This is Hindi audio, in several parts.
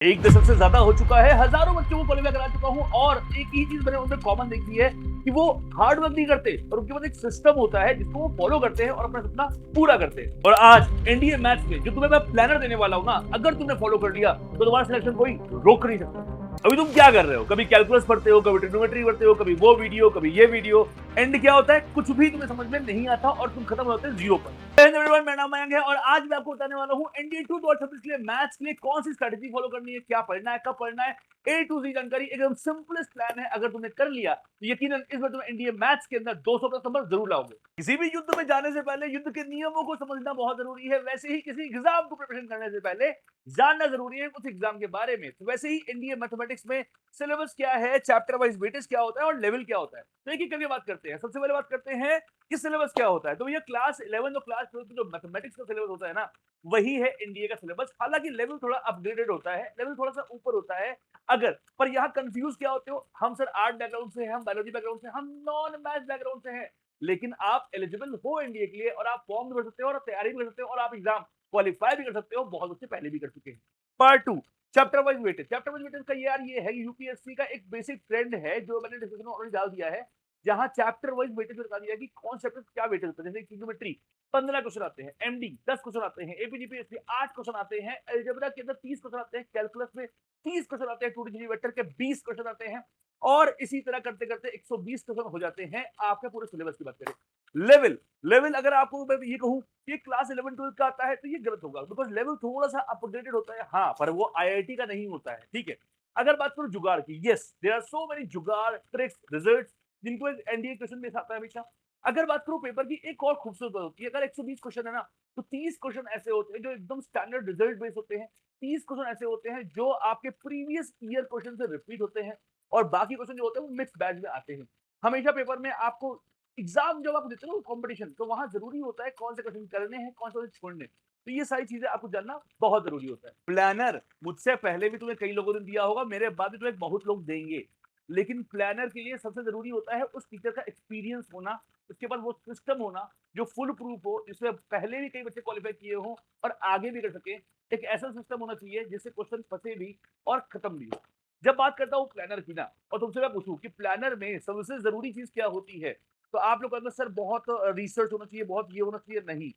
एक दशक से ज्यादा हो चुका है, हजारों बच्चों को क्वालिफाई करा चुका हूं और एक ही चीज मैंने उनमें कॉमन देखी है कि वो हार्ड वर्क नहीं करते और उनके पास एक सिस्टम होता है जिसको वो फॉलो करते हैं और अपना सपना पूरा करते हैं। और आज एनडीए मैथ्स में जो तुम्हें मैं प्लानर देने वाला हूं ना, अगर तुमने फॉलो कर लिया तो तुम्हारा सिलेक्शन कोई रोक नहीं सकता। अभी तुम क्या कर रहे हो? कभी कैलकुलस पढ़ते हो, कभी ट्रिग्नोमेट्री पढ़ते हो, कभी वो वीडियो, कभी ये वीडियो। एंड क्या होता है? कुछ भी तुम्हें समझ में नहीं आता और तुम खत्म होते हो जीरो पर। मेरा नाम मयंक है और आज मैं आपको बताने वाला हूं एनडीए 2026 के लिए मैथ्स के लिए कौन सी स्ट्रेटजी फॉलो करनी है, क्या पढ़ना है, कब पढ़ना है। ए टू जी जानकारी, एकदम सिंपलेस्ट प्लान है। अगर तुमने कर लिया तो यकीनन इस बार तुम एनडीए मैथ्स के अंदर 200 प्लस नंबर जरूर लाओगे। किसी भी युद्ध में जाने से पहले युद्ध के नियमों को समझना बहुत जरूरी है, वैसे ही किसी एग्जाम को प्रिपरेशन करने से पहले जानना जरूरी है उस एग्जाम के बारे में। तो वैसे ही एनडीए मैथमेटिक्स में सिलेबस क्या है, चैप्टर वाइज वेटेज क्या होता है और लेवल क्या होता है, तो एक एक करके बात करते हैं। सबसे पहले बात करते हैं कि सिलेबस क्या होता है। तो भैया क्लास 11 और क्लास 12 जो मैथमेटिक्स का सिलेबस होता है ना, वही है एनडीए का सिलेबस। हालांकि लेवल थोड़ा अपग्रेडेड होता है, लेवल थोड़ा सा ऊपर होता है। अगर पर यहाँ कंफ्यूज क्या होते हो, हम सर आर्ट बैकग्राउंड से हैं, हम बायोलॉजी बैकग्राउंड से, हम नॉन मैथ बैकग्राउंड से हैं, लेकिन आप एलिजिबल हो एनडीए के लिए और आप फॉर्म भी भर सकते हो और तैयारी भी कर सकते हो और आप एग्जाम क्वालिफाई भी कर सकते हो। बहुत बच्चे पहले भी कर चुके हैं। Part two, chapter wise weightage. Chapter wise weightage का यार ये है, यूपीएससी का एक बेसिक ट्रेंड है जो मैंने डिस्कशन में ऑलरेडी डाल दिया है, जहां चैप्टर वाइज वेटेज बता दिया कि कौन चैप्टर क्या वेटेज होता है। जैसे ट्रिग्नोमेट्री 15 क्वेश्चन आते हैं, एमडी 10 क्वेश्चन आते हैं, एपीजीपीएससी 8 क्वेश्चन आते हैं, अलजेब्रा के अंदर 30 क्वेश्चन आते हैं, कैलकुलस में 30 क्वेश्चन आते हैं, 2D वेक्टर के 20 क्वेश्चन आते हैं और इसी तरह करते करते 120 क्वेश्चन हो जाते हैं। आपके पूरे सिलेबस की बात करें, लेवल लेवल अगर आपको मैं ये कहूं कि क्लास 11 12 का आता है तो ये गलत होगा, बिकॉज लेवल थोड़ा सा अपग्रेडेड होता है। हाँ, पर वो आईआईटी का नहीं होता है, ठीक है। अगर बात करूं जुगाड़ की, yes there are so many jugaad tricks results जिनको एनडीए क्वेश्चन में आता है हमेशा। अगर बात करूं पेपर की, एक और खूबसूरत बात होती है, अगर 120 क्वेश्चन है ना, तो 30 क्वेश्चन ऐसे होते हैं जो एकदम स्टैंडर्ड रिजल्ट बेस्ड होते हैं, 30 क्वेश्चन ऐसे होते हैं जो आपके प्रीवियस ईयर क्वेश्चन से रिपीट होते हैं और बाकी क्वेश्चन जो होते हैं वो मिक्स बैच में आते हैं। हमेशा पेपर में आपको एग्जाम जब आप देते हो कॉम्पिटिशन, तो वहां जरूरी होता है कौन से क्वेश्चन करने हैं, कौन से छोड़ने। तो ये सारी चीजें आपको जानना बहुत जरूरी होता है। प्लानर मुझसे पहले भी तुम्हें कई लोगों ने दिया होगा, मेरे बाद भी तुम्हें बहुत लोग देंगे, लेकिन प्लानर के लिए सबसे जरूरी होता है उस टीचर का एक्सपीरियंस होना, उसके पास वो सिस्टम होना जो फुल प्रूफ हो, जिसमें पहले भी कई बच्चे क्वालिफाई किए हो और आगे भी कर सके। एक ऐसा सिस्टम होना चाहिए जिससे क्वेश्चन फंसे भी और खत्म भी हो। जब बात करता हूँ प्लानर की ना, और तुमसे मैं पूछूं कि प्लानर में सबसे जरूरी चीज क्या होती है, तो आप लोग कहेंगे सर बहुत रिसर्च होना चाहिए, बहुत ये होना चाहिए। नहीं,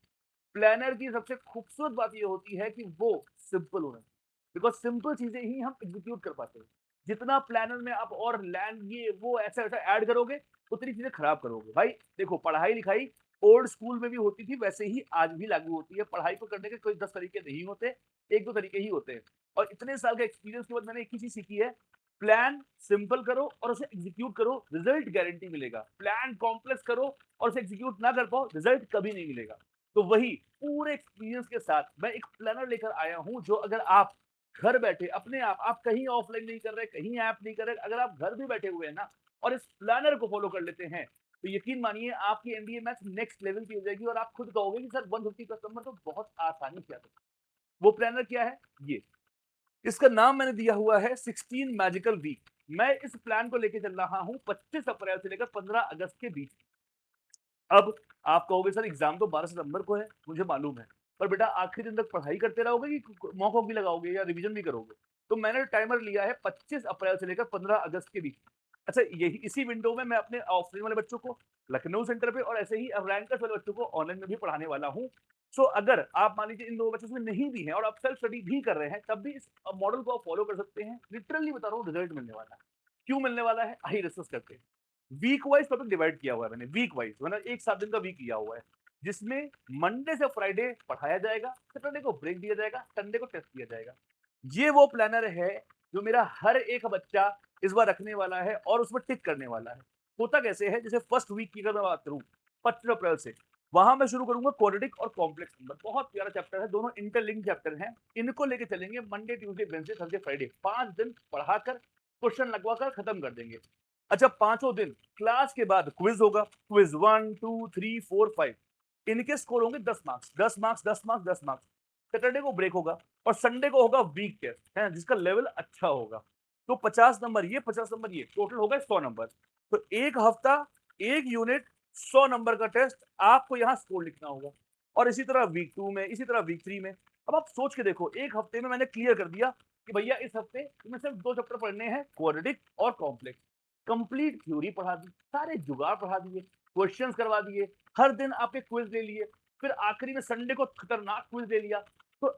प्लानर की सबसे खूबसूरत बात ये होती है कि वो सिंपल होना चाहिए, बिकॉज सिंपल चीजें ही हम एग्जीक्यूट कर पाते हैं। जितना प्लानर में आप और लैंड ये वो ऐसा ऐसा ऐड करोगे, उतनी चीजें खराब करोगे। भाई देखो, पढ़ाई लिखाई ओल्ड स्कूल में भी होती थी, वैसे ही आज भी लागू होती है। पढ़ाई को करने के कोई 10 तरीके नहीं होते, एक दो तरीके ही होते हैं। और इतने साल के एक्सपीरियंस के बाद मैंने एक ही चीज सीखी है, प्लान सिंपल करो और उसे एग्जीक्यूट करो, रिजल्ट गारंटी मिलेगा। प्लान कॉम्प्लेक्स करो और उसे एग्जीक्यूट ना कर पाओ, रिजल्ट कभी नहीं मिलेगा। तो वही पूरे एक्सपीरियंस के साथ मैं एक प्लानर लेकर आया हूं, जो अगर आप घर बैठे अपने आप कहीं ऑफलाइन नहीं कर रहे, कहीं ऐप नहीं कर रहे, अगर आप घर भी बैठे हुए हैं ना और इस प्लानर को फॉलो कर लेते हैं, तो यकीन मानिए आपकी एनडीए मैथ्स नेक्स्ट लेवल की हो जाएगी और आप खुद कहोगे कि सर 150 का नंबर तो बहुत आसानी से आता है। वो प्लानर क्या है? ये, इसका नाम मैंने दिया हुआ है 16 मैजिकल वीक। मैं इस प्लान को लेकर चल रहा हूं 25 अप्रैल से लेकर 15 अगस्त के बीच। अब आप कहोगे सर एग्जाम तो 12 सितंबर को है, मुझे मालूम है, पर बेटा आखिरी दिन तक पढ़ाई करते रहोगे कि मॉक वॉक भी लगाओगे या रिवीजन भी करोगे? तो मैंने टाइमर लिया है 25 अप्रैल से लेकर 15 अगस्त के बीच। अच्छा, यही इसी विंडो में मैं अपने ऑफलाइन वाले बच्चों को लखनऊ सेंटर पे और ऐसे ही अब रैंकर्स वाले बच्चों को ऑनलाइन में भी पढ़ाने वाला हूँ। सो अगर आप मान लीजिए इन दो बच्चों में नहीं भी हैं और आप सेल्फ स्टडी भी कर रहे हैं, तब भी इस मॉडल को आप फॉलो कर सकते हैं। लिटरली बता रहा हूँ, रिजल्ट मिलने वाला है। क्यों मिलने वाला है, आइए डिस्कस करते हैं। वीक वाइज टॉपिक डिवाइड किया हुआ है मैंने, वीक वाइज मतलब एक 7 दिन का वीक लिया हुआ है, जिसमें मंडे से फ्राइडे पढ़ाया जाएगा, सैटरडे को ब्रेक दिया जाएगा, संडे को टेस्ट दिया जाएगा। ये वो प्लानर है जो मेरा हर एक बच्चा इस बार रखने वाला है और उसमें टिक करने वाला है। होता कैसे है, जैसे फर्स्ट वीक की अगर मैं बात करूं 25 अप्रैल से, वहां मैं शुरू करूंगा क्वाड्रेटिक और कॉम्प्लेक्स नंबर। बहुत प्यारा चैप्टर है, दोनों इंटरलिंक चैप्टर हैं। इनको लेके चलेंगे Monday Tuesday Wednesday Thursday Friday, 5 दिन पढ़ाकर क्वेश्चन लगवाकर खत्म कर देंगे। अच्छा, पांचों दिन क्लास के बाद क्विज होगा, क्विज 1 2 3 4 5। इनके स्कोर होंगे 10 marks 10 marks 10 marks 10 marks. Saturday को ब्रेक होगा और संडे को होगा वीक टेस्ट है, जिसका लेवल अच्छा होगा। तो 50 नंबर ये, 50 नंबर ये, टोटल होगा 100 नंबर। तो एक हफ्ता, एक यूनिट, 100 नंबर का टेस्ट आपको यहाँ स्कोर लिखना होगा। और इसी तरह वीक 2 में, इसी तरह वीक 3 में। अब आप सोच के देखो, एक हफ्ते में मैंने क्लियर कर दिया कि भैया इस हफ्ते तुम्हें सिर्फ 2 चैप्टर पढ़ने हैं, क्वाड्रेटिक और कॉम्प्लेक्स। कंप्लीट थ्योरी पढ़ा दी, सारे जुगाड़ पढ़ा दिए, क्वेश्चंस करवा दिए, हर दिन आपके क्विज ले लिए, फिर आखिरी में संडे को खतरनाक क्विज ले लिया। तो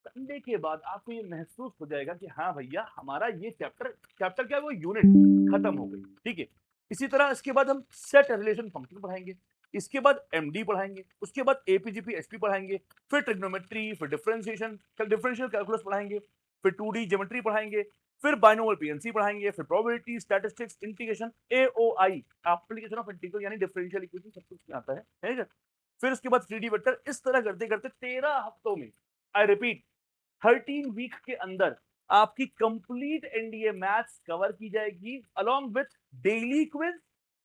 संडे के बाद आपको ये महसूस हो जाएगा कि हाँ भैया हमारा ये चैप्टर चैप्टर क्या है, वो यूनिट खत्म हो गई। ठीक है, इसी तरह इसके बाद हम सेट रिलेशन फंक्शन पढ़ाएंगे, इसके बाद एमडी पढ़ाएंगे, उसके बाद एपीजीपी एसपी पढ़ाएंगे, फिर ट्रिग्नोमेट्री, फिर डिफरेंशिएशन डिफरेंशियल कैलकुलस पढ़ाएंगे, फिर 2D ज्योमेट्री पढ़ाएंगे, फिर बाइनोमियल पीएनसी पढ़ाएंगे, फिर probability, statistics, integration, AOI application of integral यानी डिफरेंशियल इक्वेशन सब कुछ आता है क्या? फिर उसके बाद 3D वेक्टर। इस तरह करते करते 13 हफ्तों में, आई रिपीट 13 वीक के अंदर आपकी कंप्लीट एनडीए मैथ्स कवर की जाएगी, along with daily quiz,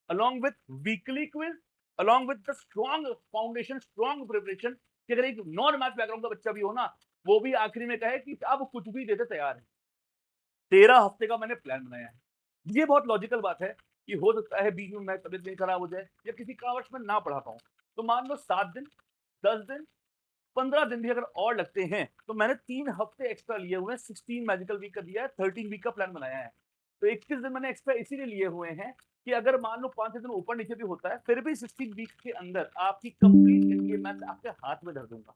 along with weekly quiz, along with the strong foundation, strong preparation. कि अगर एक नॉन मैथ बैकग्राउंड का बच्चा भी हो ना, वो भी आखिरी में कहे कि अब कुछ भी देते तैयार है। 13 हफ्ते का मैंने प्लान बनाया है। ये बहुत लॉजिकल बात है कि हो सकता है बीच में मैं तबीयत नहीं खराब हो जाए या किसी कारणवश में ना पढ़ा पाऊं, तो मान लो 7 दिन, 10 दिन, 15 दिन भी अगर और लगते हैं तो मैंने 3 हफ्ते एक्स्ट्रा लिए हुए हैं। 16 मैजिकल वीक का दिया है, 13 वीक का प्लान बनाया है। तो 21 दिन मैंने एक्स्ट्रा इसीलिए लिए हुए हैं कि अगर मान लो 5 दिन ऊपर नीचे भी होता है, फिर भी 16 वीक के अंदर आपकी कंप्लीट इंडिया मैथ आपके हाथ में धर दूंगा।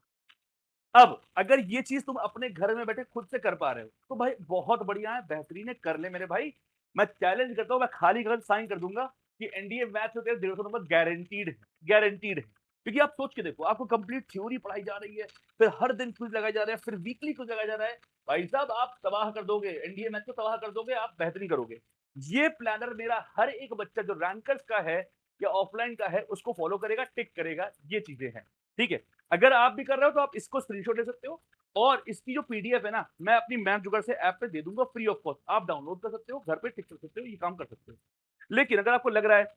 अब अगर ये चीज तुम अपने घर में बैठे खुद से कर पा रहे हो तो भाई बहुत बढ़िया है, बेहतरीन है, कर ले मेरे भाई। मैं चैलेंज करता हूं, मैं खाली गलत साइन कर दूंगा कि एनडीए मैथ्स होते हैं 150 नंबर गारंटीड है, गारंटीड है। क्योंकि आप सोच के देखो, आपको कंप्लीट थ्योरी पढ़ाई जा रही है, फिर हर दिन क्विज लगाए जा रहे हैं, फिर वीकली क्विज लगाया जा रहा है। भाई साहब आप तबाह कर दोगे, एनडीए मैथ्स को तबाह कर दोगे, आप बेहतरीन करोगे। ये प्लानर मेरा हर एक बच्चा जो रैंकर्स का है या ऑफलाइन का है उसको फॉलो करेगा, टिक करेगा, ये चीजें हैं। ठीक है, अगर आप भी कर रहे हो तो आप इसको स्क्रीनशॉट ले सकते हो, और इसकी जो पीडीएफ है ना, मैं अपनी मैथ जुगाड़ से ऐप पे दे दूंगा फ्री ऑफ कॉस्ट, आप डाउनलोड कर सकते हो, घर पे टिक कर सकते हो, ये काम कर सकते हो। लेकिन अगर आपको लग रहा है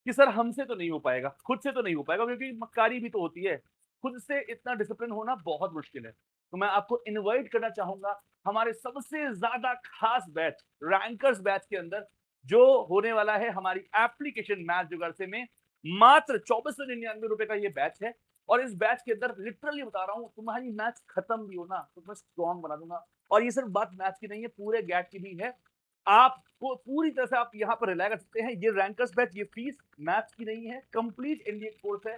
कि सर हमसे तो नहीं हो पाएगा, खुद से तो नहीं हो पाएगा, क्योंकि मक्कारी भी तो होती है, खुद से इतना डिसिप्लिन होना बहुत मुश्किल है, तो मैं आपको इनवाइट करना चाहूंगा हमारे सबसे ज्यादा खास बैच, रैंकर्स बैच के अंदर, जो होने वाला है हमारी एप्लीकेशन मैथ जुगाड़ से में। मात्र 2499 का ये बैच है, और इस बैच के अंदर लिटरली बता रहा हूं, तुम्हारी मैथ्स खत्म भी हो ना तो मैं स्ट्रॉन्ग बना दूंगा। और ये सिर्फ बात मैथ्स की नहीं है, पूरे गैट की भी है। आपको पूरी तरह से आप यहाँ पर रिलाई कर सकते हैं। ये रैंकर्स बैच, ये फीस मैथ्स की नहीं है, कंप्लीट इंडियन कोर्स है,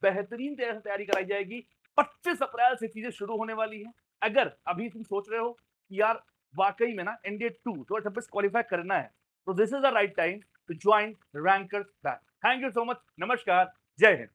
बेहतरीन तरह से तैयारी कराई जाएगी। 25 अप्रैल से चीजें शुरू होने वाली हैं। अगर अभी तुम सोच रहे हो कि यार वाकई में ना एनडीए 2026 क्वालिफाई करना है, तो this is the right time to join rankers batch. Thank you so much, नमस्कार, जय हिंद।